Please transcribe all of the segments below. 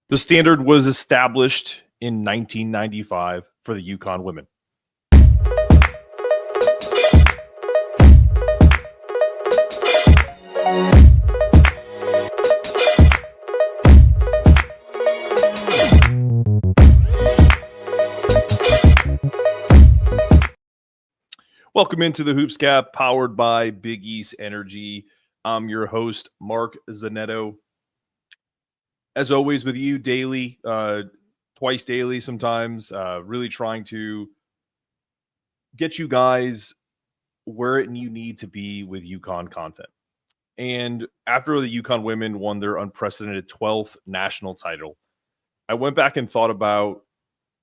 The standard was established in 1995 for the UConn women. Welcome into the Hoopscap, powered by Big East Energy. I'm your host, Mark Zanetto. As always, with you daily, twice daily sometimes, really trying to get you guys where you need to be with UConn content. And after the UConn women won their unprecedented 12th national title, I went back and thought about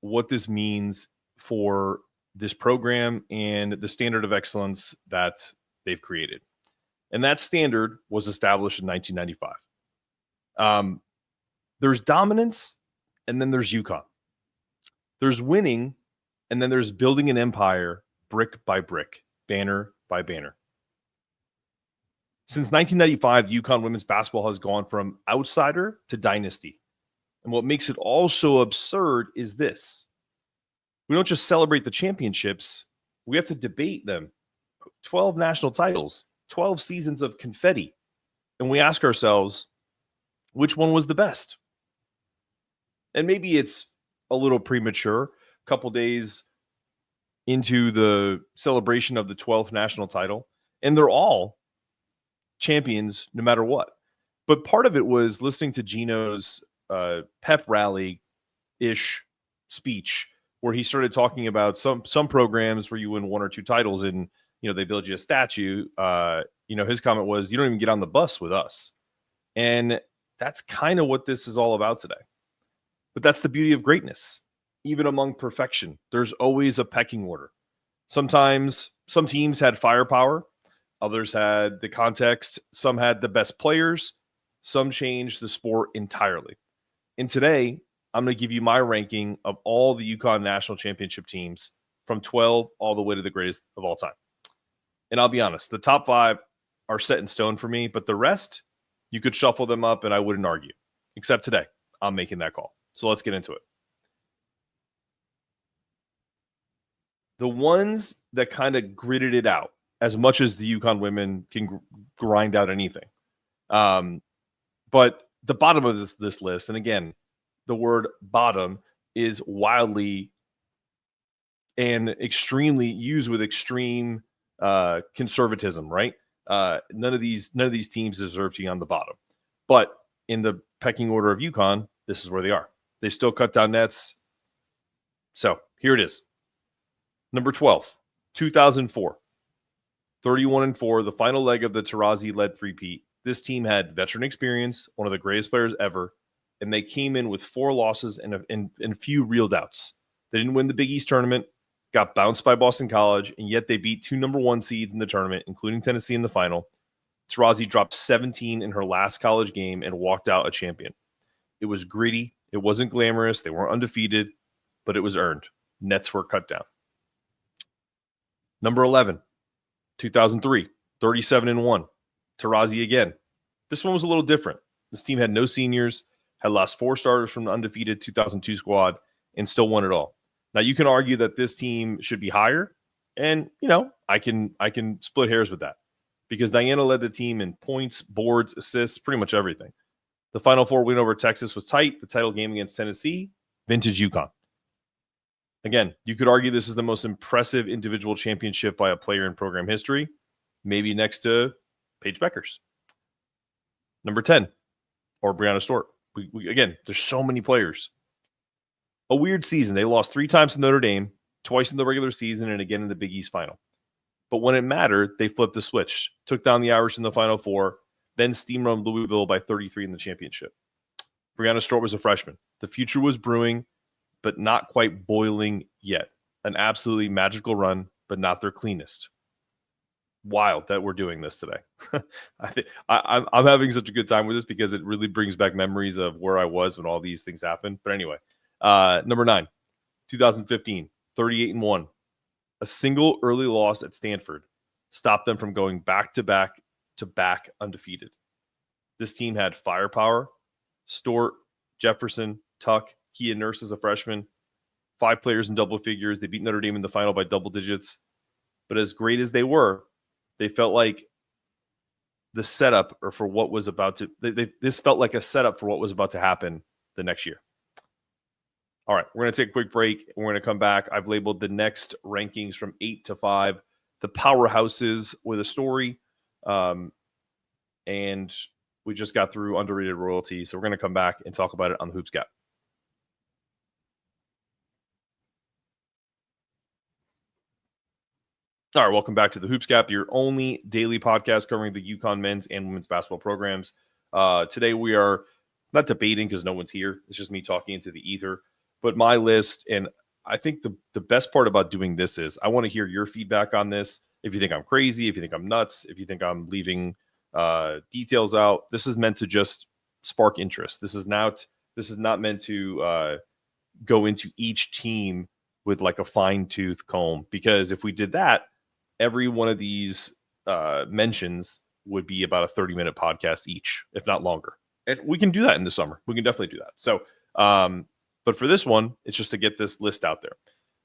what this means for this program and the standard of excellence that they've created. And that standard was established in 1995. There's dominance, and then there's UConn. There's winning, and then there's building an empire brick by brick, banner by banner. Since 1995, the UConn women's basketball has gone from outsider to dynasty. And what makes it all so absurd is this. We don't just celebrate the championships, we have to debate them. 12 national titles, 12 seasons of confetti. And we ask ourselves, which one was the best? And maybe it's a little premature, a couple days into the celebration of the 12th national title, and they're all champions no matter what. But part of it was listening to Geno's pep rally-ish speech, where he started talking about some programs where you win one or two titles and they build you a statue. His comment was, you don't even get on the bus with us. And that's kind of what this is all about today. But that's the beauty of greatness. Even among perfection, there's always a pecking order. Sometimes some teams had firepower, others had the context, some had the best players, some changed the sport entirely. And today, I'm going to give you my ranking of all the UConn national championship teams from 12 all the way to the greatest of all time. And I'll be honest, the top 5 are set in stone for me, but the rest, you could shuffle them up and I wouldn't argue. Except today, I'm making that call. So let's get into it. The ones that kind of gritted it out, as much as the UConn women can grind out anything. But the bottom of this list, and again, the word bottom is wildly and extremely used with extreme conservatism, right? None of these teams deserve to be on the bottom. But in the pecking order of UConn, this is where they are. They still cut down nets. So here it is. Number 12, 2004. 31-4, the final leg of the Taurasi-led three-peat. This team had veteran experience, one of the greatest players ever, and they came in with 4 losses and a few real doubts. They didn't win the Big East tournament, got bounced by Boston College, and yet they beat 2 number 1 seeds in the tournament, including Tennessee in the final. Taurasi dropped 17 in her last college game and walked out a champion. It was gritty. It wasn't glamorous. They weren't undefeated, but it was earned. Nets were cut down. Number 11, 2003, 37-1. Taurasi again. This one was a little different. This team had no seniors, had lost 4 starters from the undefeated 2002 squad, and still won it all. Now, you can argue that this team should be higher, and, I can split hairs with that because Diana led the team in points, boards, assists, pretty much everything. The Final Four win over Texas was tight. The title game against Tennessee, vintage UConn. Again, you could argue this is the most impressive individual championship by a player in program history, maybe next to Paige Bueckers. Number 10, or Breanna Stewart. Again, there's so many players. A weird season. They lost 3 times to Notre Dame, twice in the regular season, and again in the Big East final. But when it mattered, they flipped the switch, took down the Irish in the Final Four, then steamrolled Louisville by 33 in the championship. Breanna Stewart was a freshman. The future was brewing, but not quite boiling yet. An absolutely magical run, but not their cleanest. Wild that we're doing this today. I'm having such a good time with this because it really brings back memories of where I was when all these things happened. But anyway, number 9, 2015, 38-1. A single early loss at Stanford stopped them from going back-to-back undefeated. This team had firepower. Stewart, Jefferson, Tuck, Kia Nurse as a freshman, 5 players in double figures. They beat Notre Dame in the final by double digits. But as great as they were, they felt like the setup or for what was about to this felt like a setup for what was about to happen the next year. All right, we're going to take a quick break. We're going to come back. I've labeled the next rankings from 8 to 5, the powerhouses with a story. And we just got through underrated royalty. So we're going to come back and talk about it on the Hoops Gap. All right, welcome back to the Hoops Gap, your only daily podcast covering the UConn men's and women's basketball programs. Today we are not debating because no one's here. It's just me talking into the ether. But my list, and I think the best part about doing this is I want to hear your feedback on this. If you think I'm crazy, if you think I'm nuts, if you think I'm leaving details out, this is meant to just spark interest. This is not meant to go into each team with like a fine-tooth comb, because if we did that, every one of these mentions would be about a 30-minute podcast each, if not longer. And we can do that in the summer. We can definitely do that. So, but for this one, it's just to get this list out there.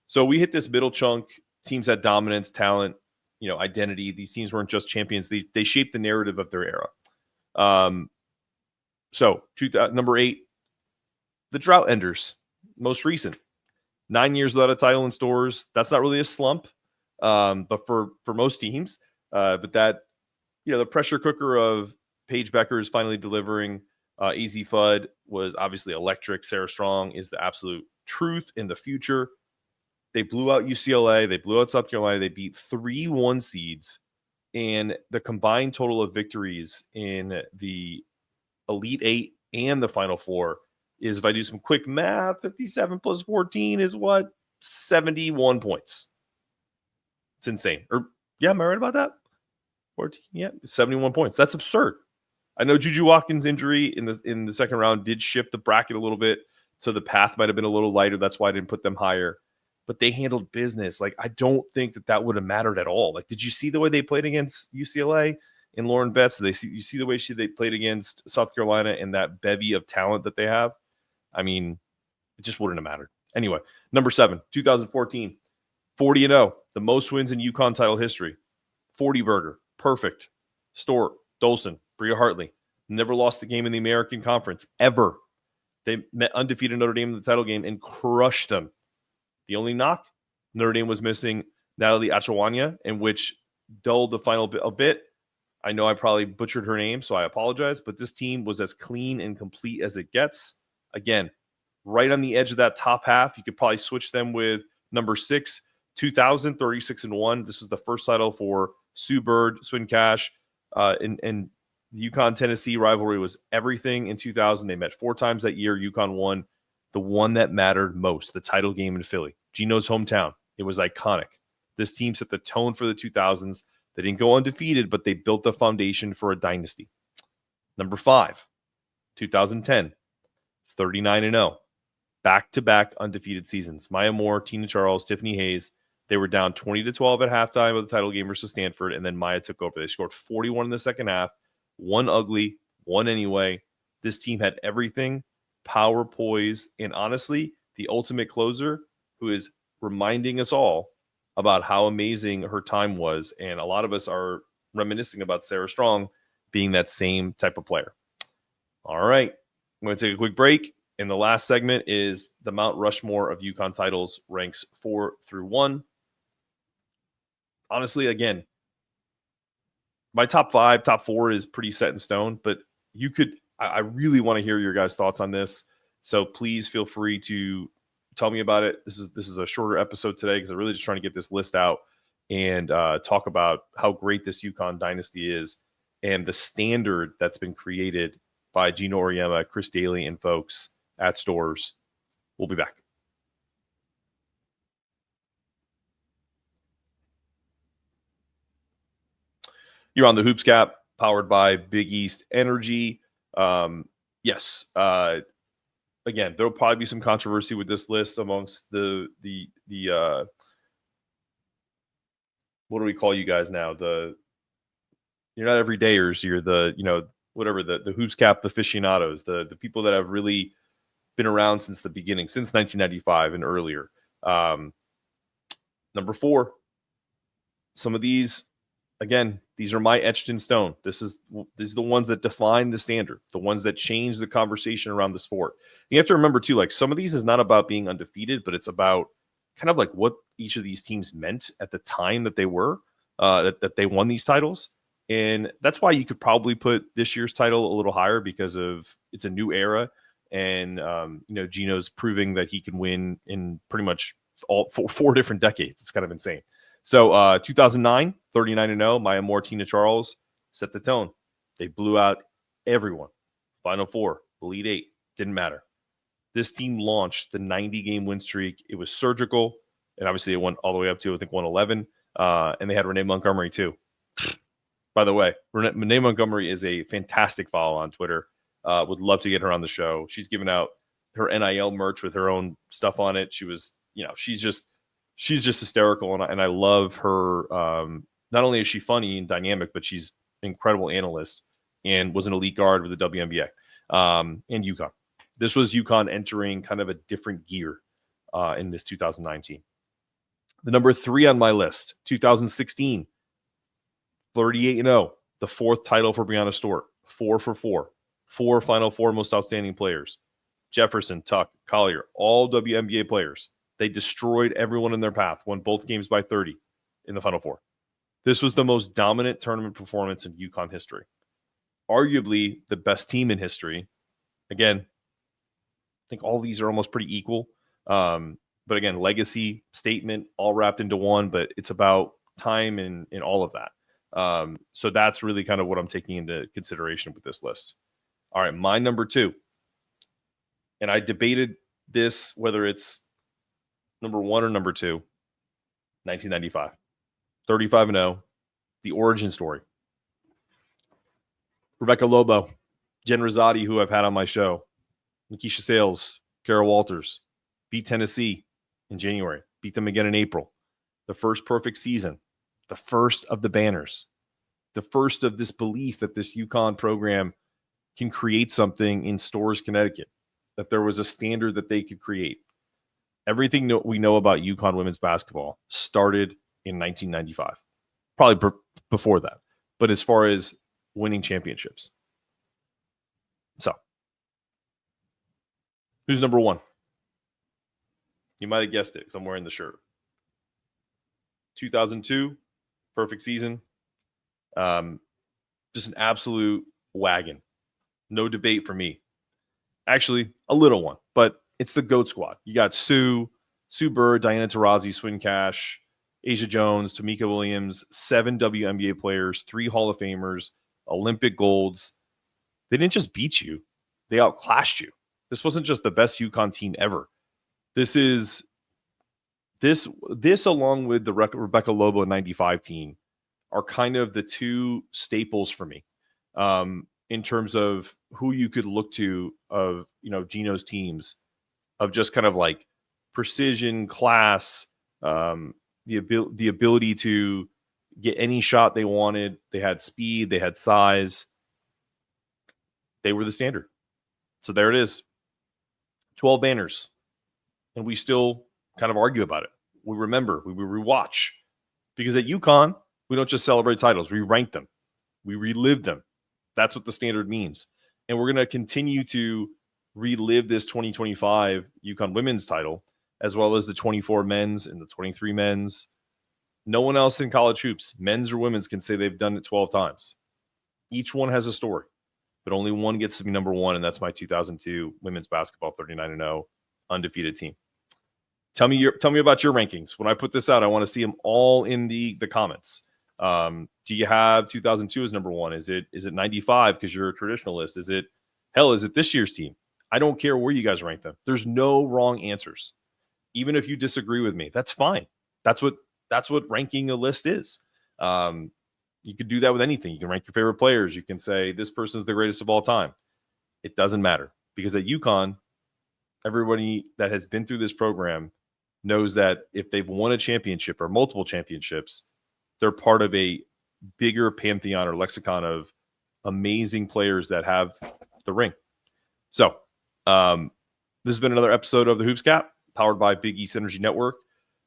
So we hit this middle chunk. Teams had dominance, talent, identity. These teams weren't just champions. They shaped the narrative of their era. So number 8, the drought enders, most recent. 9 years without a title in Storrs. That's not really a slump. But for most teams, but that, the pressure cooker of Paige Bueckers finally delivering, Easy Fudd was obviously electric. Sarah Strong is the absolute truth in the future. They blew out UCLA. They blew out South Carolina. They beat 3 1 seeds, and the combined total of victories in the Elite 8 and the Final Four is, if I do some quick math, 57 plus 14 is what? 71 points. It's insane. Am I right about that? 14, 71 points. That's absurd. I know Juju Watkins' injury in the second round did shift the bracket a little bit, so the path might have been a little lighter. That's why I didn't put them higher. But they handled business. Like, I don't think that would have mattered at all. Like, did you see the way they played against UCLA and Lauren Betts? You see the way they played against South Carolina and that bevy of talent that they have? I mean, it just wouldn't have mattered. Anyway, number 7, 2014. 40-0, the most wins in UConn title history. 40 burger, perfect. Stort, Dolson, Bria Hartley, never lost a game in the American Conference, ever. They met undefeated Notre Dame in the title game and crushed them. The only knock, Notre Dame was missing Natalie Achawanya, in which dulled the final a bit. I know I probably butchered her name, so I apologize, but this team was as clean and complete as it gets. Again, right on the edge of that top half. You could probably switch them with number 6, 2000, 36-1. This was the first title for Sue Bird, Swin Cash, and the UConn-Tennessee rivalry was everything in 2000. They met 4 times that year. UConn won the one that mattered most, the title game in Philly. Geno's hometown. It was iconic. This team set the tone for the 2000s. They didn't go undefeated, but they built a foundation for a dynasty. Number 5, 2010, 39-0. Back-to-back undefeated seasons. Maya Moore, Tina Charles, Tiffany Hayes. They were down 20-12 at halftime of the title game versus Stanford, and then Maya took over. They scored 41 in the second half. One ugly, one anyway. This team had everything, power, poise, and honestly, the ultimate closer who is reminding us all about how amazing her time was. And a lot of us are reminiscing about Sarah Strong being that same type of player. All right, I'm going to take a quick break. And the last segment is the Mount Rushmore of UConn titles, ranks 4 through 1. Honestly, again, my top 5, top 4 is pretty set in stone, but I really want to hear your guys' thoughts on this. So please feel free to tell me about it. This is a shorter episode today because I'm really just trying to get this list out and talk about how great this UConn dynasty is and the standard that's been created by Geno Auriemma, Chris Daly, and folks at Storrs. We'll be back. You're on the Hoops Gap, powered by Big East Energy. Yes. Again, there'll probably be some controversy with this list amongst the what do we call you guys now? You're not everydayers. You're the Hoops Cap aficionados, the people that have really been around since the beginning, since 1995 and earlier. Number 4, some of these, again, these are my etched in stone. These are the ones that define the standard, the ones that change the conversation around the sport. You have to remember too, like some of these is not about being undefeated, but it's about kind of like what each of these teams meant at the time that they were, that they won these titles. And that's why you could probably put this year's title a little higher, because of it's a new era. And, Geno's proving that he can win in pretty much all four different decades. It's kind of insane. So 2009, 39-0, my Amor Tina Charles set the tone. They blew out everyone. Final Four, Elite Eight, didn't matter. This team launched the 90-game win streak. It was surgical, and obviously it went all the way up to, I think, 111. And they had Renee Montgomery, too. By the way, Renee Montgomery is a fantastic follow on Twitter. Would love to get her on the show. She's given out her NIL merch with her own stuff on it. She was, she's just hysterical, and I love her. Not only is she funny and dynamic, but she's an incredible analyst and was an elite guard with the WNBA and UConn. This was UConn entering kind of a different gear in this 2019. The number 3 on my list, 2016, 38-0, the 4th title for Breanna Stewart, 4 for 4, 4 Final Four most outstanding players. Jefferson, Tuck, Collier, all WNBA players. They destroyed everyone in their path, won both games by 30 in the Final Four. This was the most dominant tournament performance in UConn history. Arguably the best team in history. Again, I think all these are almost pretty equal. But again, legacy, statement, all wrapped into one, but it's about time and all of that. So that's really kind of what I'm taking into consideration with this list. All right, my number 2. And I debated this, whether it's number 1 or number 2, 1995. 35-0, the origin story. Rebecca Lobo, Jen Rosati, who I've had on my show, Nikisha Sales, Kara Walters, beat Tennessee in January, beat them again in April. The first perfect season, the first of the banners, the first of this belief that this UConn program can create something in Storrs, Connecticut, that there was a standard that they could create. Everything we know about UConn women's basketball started in 1995, probably before that. But as far as winning championships. So, who's number 1? You might have guessed it because I'm wearing the shirt. 2002, perfect season. Just an absolute wagon. No debate for me. Actually, a little one, but it's the GOAT squad. You got Sue Bird, Diana Taurasi, Swin Cash, Asia Jones, Tamika Williams, 7 WNBA players, 3 Hall of Famers, Olympic golds. They didn't just beat you. They outclassed you. This wasn't just the best UConn team ever. This along with the Rebecca Lobo 95 team are kind of the 2 staples for me in terms of who you could look to of, Geno's teams, of just kind of like precision, class, the ability to get any shot they wanted. They had speed, they had size. They were the standard. So there it is. 12 banners. And we still kind of argue about it. We remember, we rewatch. Because at UConn, we don't just celebrate titles. We rank them. We relive them. That's what the standard means. And we're going to continue to relive this 2025 UConn women's title, as well as the 24 men's and the 23 men's. No one else in college hoops, men's or women's, can say they've done it 12 times. Each one has a story, but only one gets to be number 1, and that's my 2002 women's basketball 39-0 undefeated team. Tell me about your rankings. When I put this out, I want to see them all in the comments. Do you have 2002 as number 1? Is it 95 because you're a traditionalist? Is it this year's team? I don't care where you guys rank them. There's no wrong answers. Even if you disagree with me, that's fine. That's what ranking a list is. You could do that with anything. You can rank your favorite players. You can say this person's the greatest of all time. It doesn't matter, because at UConn, everybody that has been through this program knows that if they've won a championship or multiple championships, they're part of a bigger pantheon or lexicon of amazing players that have the ring. So This has been another episode of the Hoops Gap, powered by Big East Energy Network.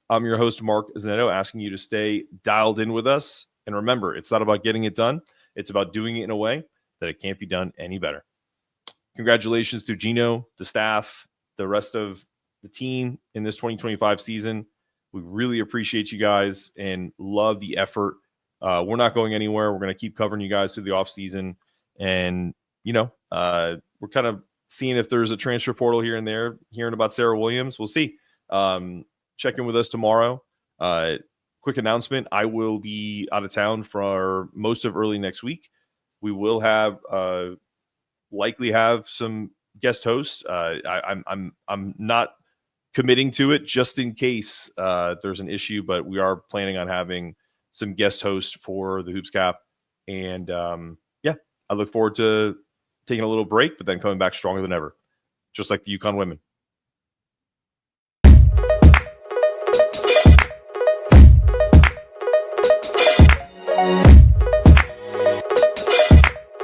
I'm your host, Mark Zanetto, asking you to stay dialed in with us. And remember, it's not about getting it done. It's about doing it in a way that it can't be done any better. Congratulations to Geno, the staff, the rest of the team in this 2025 season. We really appreciate you guys and love the effort. We're not going anywhere. We're going to keep covering you guys through the offseason. And, we're kind of seeing if there's a transfer portal here and there, hearing about Sarah Williams. We'll see. Check in with us tomorrow. Quick announcement. I will be out of town for most of early next week. We will have likely have some guest hosts. I'm not committing to it just in case there's an issue, but we are planning on having some guest hosts for the Hoops Cap. And I look forward to taking a little break, but then coming back stronger than ever, just like the UConn women.